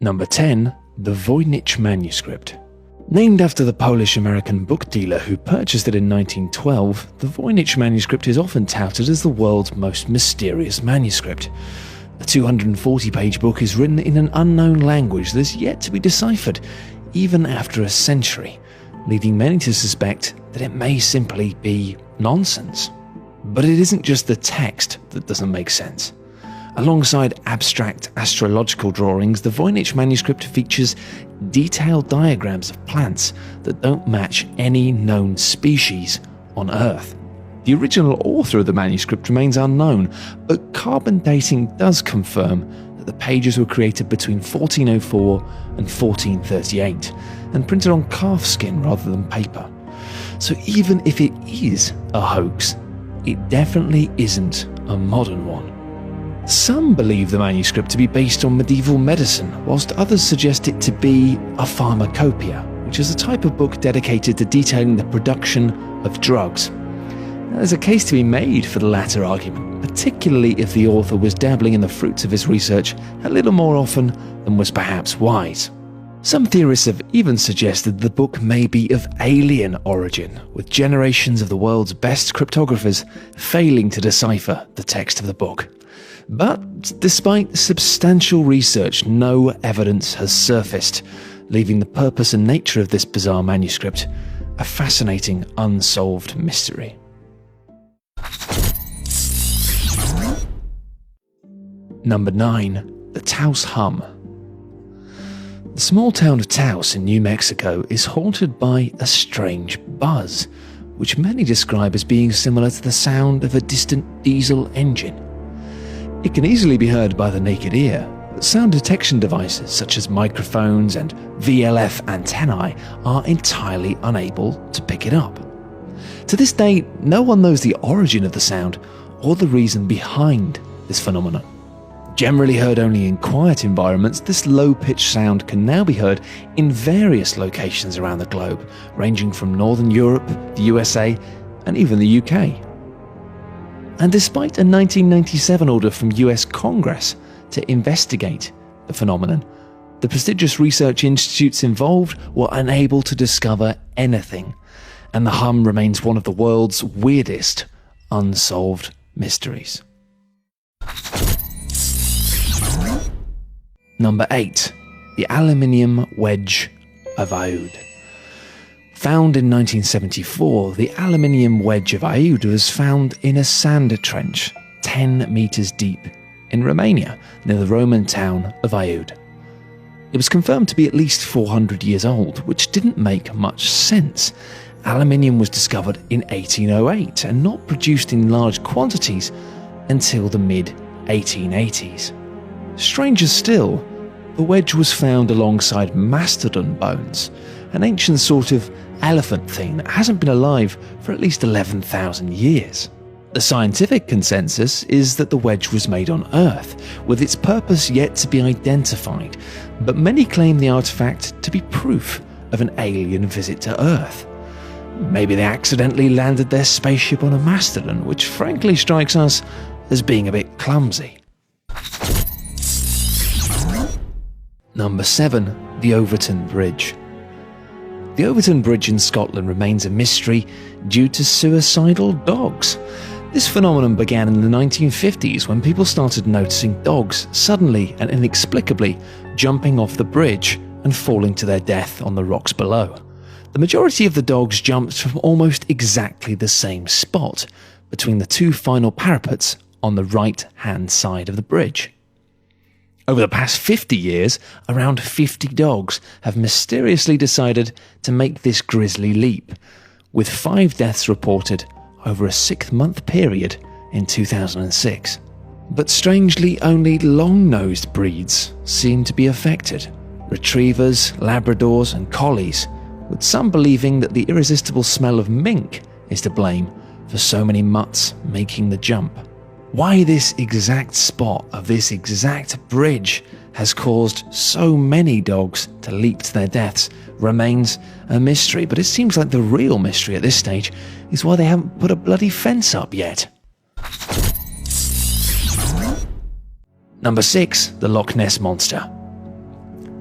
Number 10. The Voynich Manuscript. Named after the Polish-American book dealer who purchased it in 1912, the Voynich manuscript is often touted as the world's most mysterious manuscript. The 240-page book is written in an unknown language that is yet to be deciphered, even after a century, leading many to suspect that it may simply be nonsense. But it isn't just the text that doesn't make sense. Alongside abstract astrological drawings, the Voynich manuscript features detailed diagrams of plants that don't match any known species on Earth. The original author of the manuscript remains unknown, but carbon dating does confirm that the pages were created between 1404 and 1438 and printed on calfskin rather than paper. So even if it is a hoax, it definitely isn't a modern one. Some believe the manuscript to be based on medieval medicine, whilst others suggest it to be a pharmacopoeia, which is a type of book dedicated to detailing the production of drugs. Now, there's a case to be made for the latter argument, particularly if the author was dabbling in the fruits of his research a little more often than was perhaps wise. Some theorists have even suggested the book may be of alien origin, with generations of the world's best cryptographers failing to decipher the text of the book. But despite substantial research, no evidence has surfaced, leaving the purpose and nature of this bizarre manuscript a fascinating unsolved mystery. Number 9. The Taos Hum. The small town of Taos in New Mexico is haunted by a strange buzz, which many describe as being similar to the sound of a distant diesel engine. It can easily be heard by the naked ear, but sound detection devices such as microphones and VLF antennae are entirely unable to pick it up. To this day, no one knows the origin of the sound or the reason behind this phenomenon. Generally heard only in quiet environments, this low-pitched sound can now be heard in various locations around the globe, ranging from Northern Europe, the USA, and even the UK. And despite a 1997 order from US Congress to investigate the phenomenon, the prestigious research institutes involved were unable to discover anything, and the hum remains one of the world's weirdest unsolved mysteries. Number 8. The Aluminium Wedge of Aoud. Found in 1974, the aluminium wedge of Aoud was found in a sand trench 10 meters deep in Romania, near the Roman town of Aoud. It was confirmed to be at least 400 years old, which didn't make much sense. Aluminium was discovered in 1808 and not produced in large quantities until the mid-1880s. Stranger still, the wedge was found alongside mastodon bones, an ancient sort of elephant thing that hasn't been alive for at least 11,000 years. The scientific consensus is that the wedge was made on Earth, with its purpose yet to be identified, but many claim the artifact to be proof of an alien visit to Earth. Maybe they accidentally landed their spaceship on a mastodon, which frankly strikes us as being a bit clumsy. Number 7. The Overton Bridge. The Overton Bridge in Scotland remains a mystery due to suicidal dogs. This phenomenon began in the 1950s when people started noticing dogs suddenly and inexplicably jumping off the bridge and falling to their death on the rocks below. The majority of the dogs jumped from almost exactly the same spot, between the two final parapets on the right-hand side of the bridge. Over the past 50 years, around 50 dogs have mysteriously decided to make this grisly leap, with 5 deaths reported over a 6-month period in 2006. But strangely, only long-nosed breeds seem to be affected. Retrievers, Labradors and Collies, with some believing that the irresistible smell of mink is to blame for so many mutts making the jump. Why this exact spot of this exact bridge has caused so many dogs to leap to their deaths remains a mystery, but it seems like the real mystery at this stage is why they haven't put a bloody fence up yet. Number 6. The Loch Ness Monster.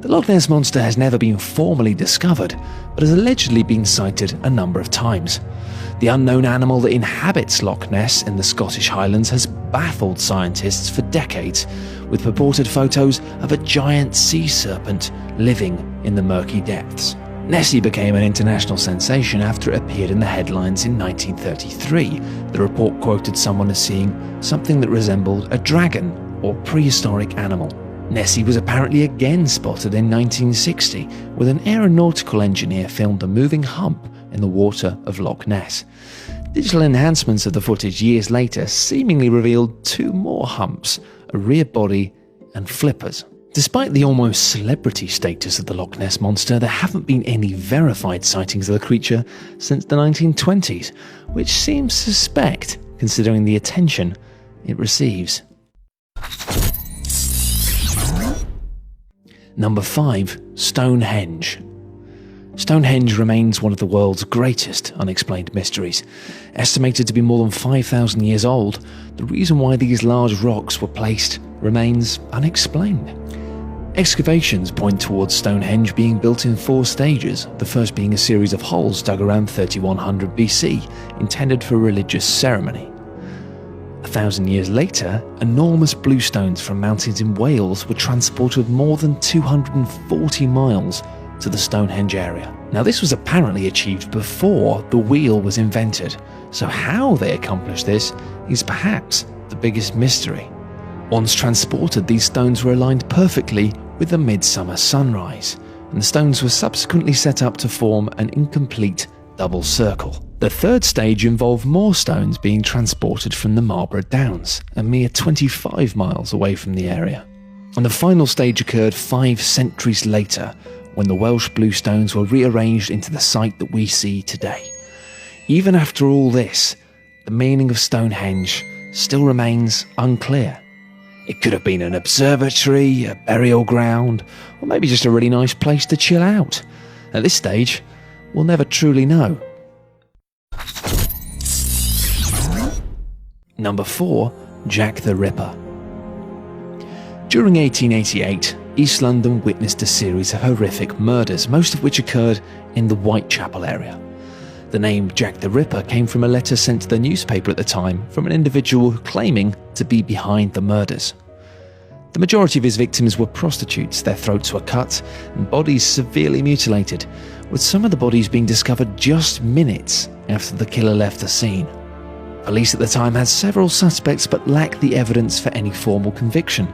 The Loch Ness Monster has never been formally discovered, but has allegedly been sighted a number of times. The unknown animal that inhabits Loch Ness in the Scottish Highlands has baffled scientists for decades, with purported photos of a giant sea serpent living in the murky depths. Nessie became an international sensation after it appeared in the headlines in 1933. The report quoted someone as seeing something that resembled a dragon or prehistoric animal. Nessie was apparently again spotted in 1960, with an aeronautical engineer filmed a moving hump in the water of Loch Ness. Digital enhancements of the footage years later seemingly revealed two more humps, a rear body and flippers. Despite the almost celebrity status of the Loch Ness Monster, there haven't been any verified sightings of the creature since the 1920s, which seems suspect considering the attention it receives. Number 5. Stonehenge. Stonehenge remains one of the world's greatest unexplained mysteries. Estimated to be more than 5,000 years old, the reason why these large rocks were placed remains unexplained. Excavations point towards Stonehenge being built in 4 stages, the first being a series of holes dug around 3100 BC, intended for religious ceremony. 1,000 years later, enormous bluestones from mountains in Wales were transported more than 240 miles to the Stonehenge area. Now, this was apparently achieved before the wheel was invented, so how they accomplished this is perhaps the biggest mystery. Once transported, these stones were aligned perfectly with the midsummer sunrise, and the stones were subsequently set up to form an incomplete double circle. The third stage involved more stones being transported from the Marlborough Downs, a mere 25 miles away from the area. And the final stage occurred 5 centuries later, when the Welsh bluestones were rearranged into the site that we see today. Even after all this, the meaning of Stonehenge still remains unclear. It could have been an observatory, a burial ground, or maybe just a really nice place to chill out. At this stage, we'll never truly know. Number 4. Jack the Ripper. During 1888, East London witnessed a series of horrific murders, most of which occurred in the Whitechapel area. The name Jack the Ripper came from a letter sent to the newspaper at the time from an individual claiming to be behind the murders. The majority of his victims were prostitutes, their throats were cut and bodies severely mutilated, with some of the bodies being discovered just minutes after the killer left the scene. Police at the time had several suspects but lacked the evidence for any formal conviction,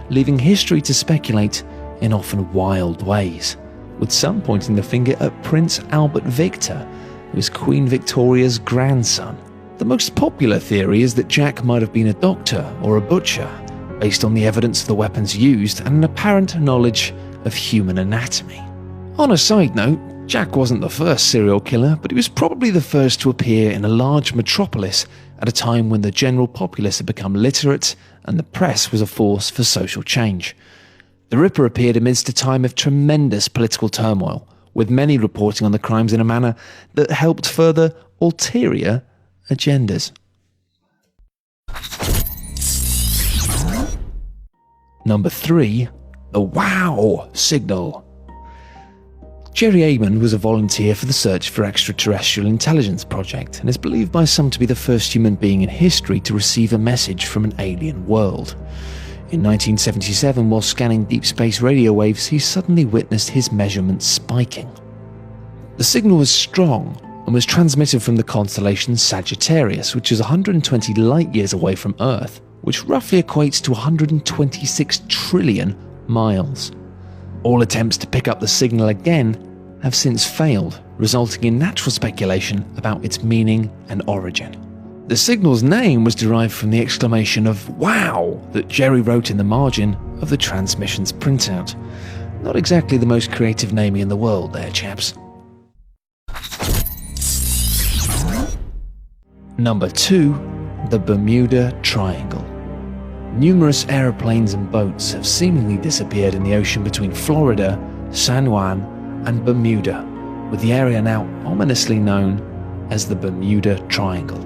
leaving history to speculate in often wild ways, with some pointing the finger at Prince Albert Victor, who was Queen Victoria's grandson. The most popular theory is that Jack might have been a doctor or a butcher, based on the evidence of the weapons used and an apparent knowledge of human anatomy. On a side note, Jack wasn't the first serial killer, but he was probably the first to appear in a large metropolis at a time when the general populace had become literate and the press was a force for social change. The Ripper appeared amidst a time of tremendous political turmoil, with many reporting on the crimes in a manner that helped further ulterior agendas. Number 3. The Wow Signal. Jerry Amon was a volunteer for the Search for Extraterrestrial Intelligence project and is believed by some to be the first human being in history to receive a message from an alien world. In 1977, while scanning deep space radio waves, he suddenly witnessed his measurements spiking. The signal was strong and was transmitted from the constellation Sagittarius, which is 120 light-years away from Earth, which roughly equates to 126 trillion miles. All attempts to pick up the signal again have since failed, resulting in natural speculation about its meaning and origin. The signal's name was derived from the exclamation of "wow" that Jerry wrote in the margin of the transmission's printout. Not exactly the most creative naming in the world there, chaps. Number 2. The Bermuda Triangle. Numerous aeroplanes and boats have seemingly disappeared in the ocean between Florida, San Juan, and Bermuda, with the area now ominously known as the Bermuda Triangle.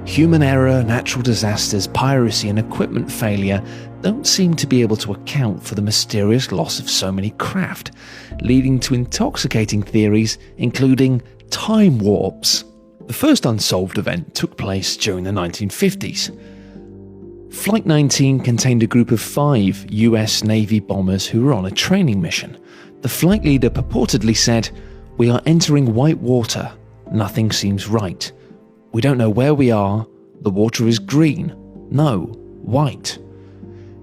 Human error, natural disasters, piracy, and equipment failure don't seem to be able to account for the mysterious loss of so many craft, leading to intoxicating theories including time warps. The first Unsolved event took place during the 1950s. Flight 19 contained a group of 5 US Navy bombers who were on a training mission. The flight leader purportedly said, "We are entering white water. Nothing seems right. We don't know where we are. The water is green. No, white."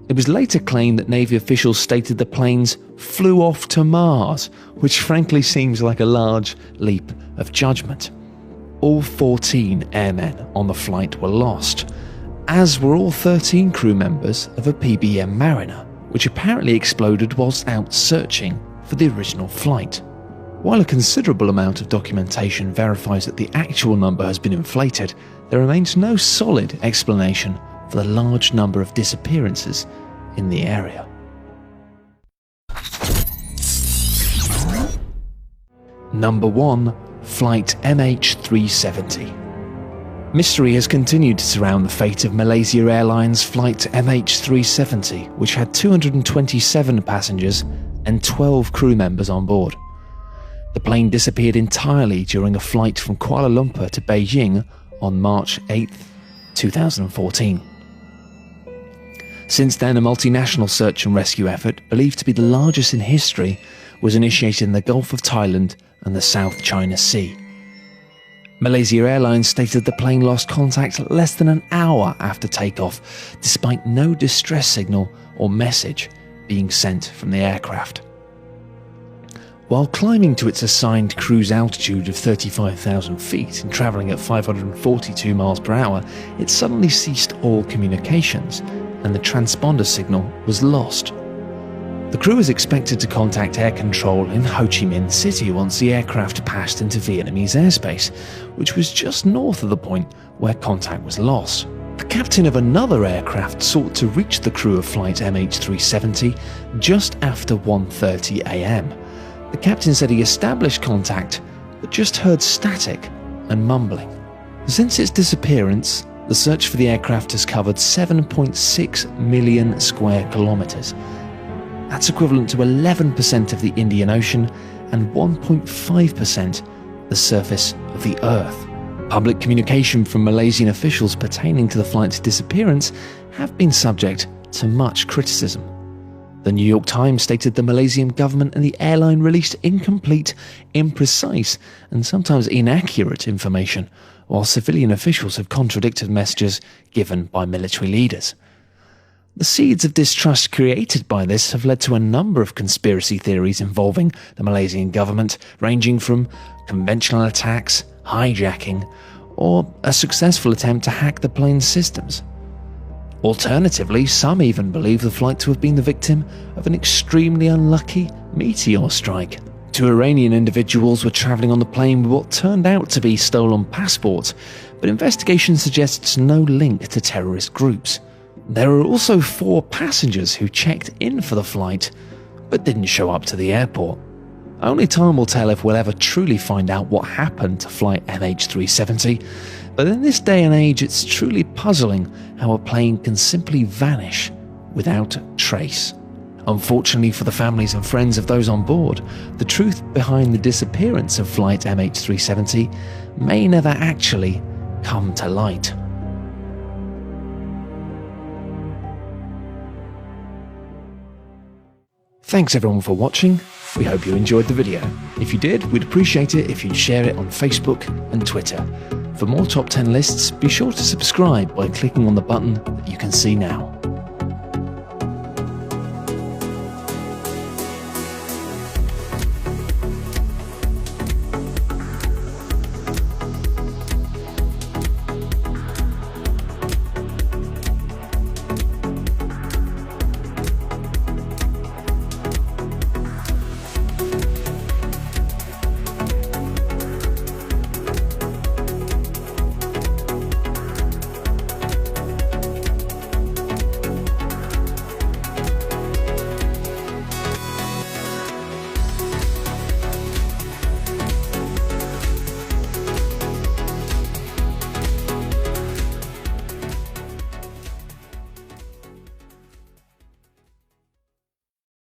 It was later claimed that Navy officials stated the planes flew off to Mars, which frankly seems like a large leap of judgment. All 14 airmen on the flight were lost, as were all 13 crew members of a PBM Mariner, which apparently exploded whilst out searching for the original flight. While a considerable amount of documentation verifies that the actual number has been inflated, there remains no solid explanation for the large number of disappearances in the area. Number 1. Flight MH370. Mystery has continued to surround the fate of Malaysia Airlines Flight MH370, which had 227 passengers and 12 crew members on board. The plane disappeared entirely during a flight from Kuala Lumpur to Beijing on March 8, 2014. Since then, a multinational search and rescue effort, believed to be the largest in history, was initiated in the Gulf of Thailand and the South China Sea. Malaysia Airlines stated the plane lost contact less than an hour after takeoff, despite no distress signal or message being sent from the aircraft. While climbing to its assigned cruise altitude of 35,000 feet and travelling at 542 miles per hour, it suddenly ceased all communications and the transponder signal was lost. The crew was expected to contact air control in Ho Chi Minh City once the aircraft passed into Vietnamese airspace, which was just north of the point where contact was lost. The captain of another aircraft sought to reach the crew of flight MH370 just after 1:30 a.m. The captain said he established contact, but just heard static and mumbling. Since its disappearance, the search for the aircraft has covered 7.6 million square kilometres. That's equivalent to 11% of the Indian Ocean and 1.5% the surface of the Earth. Public communication from Malaysian officials pertaining to the flight's disappearance have been subject to much criticism. The New York Times stated the Malaysian government and the airline released incomplete, imprecise, and sometimes inaccurate information, while civilian officials have contradicted messages given by military leaders. The seeds of distrust created by this have led to a number of conspiracy theories involving the Malaysian government, ranging from conventional attacks, hijacking, or a successful attempt to hack the plane's systems. Alternatively, some even believe the flight to have been the victim of an extremely unlucky meteor strike. 2 Iranian individuals were travelling on the plane with what turned out to be stolen passports, but investigation suggests no link to terrorist groups. There are also 4 passengers who checked in for the flight, but didn't show up to the airport. Only time will tell if we'll ever truly find out what happened to flight MH370, but in this day and age it's truly puzzling how a plane can simply vanish without trace. Unfortunately for the families and friends of those on board, the truth behind the disappearance of flight MH370 may never actually come to light. Thanks everyone for watching. We hope you enjoyed the video. If you did, we'd appreciate it if you'd share it on Facebook and Twitter. For more top 10 lists, be sure to subscribe by clicking on the button that you can see now.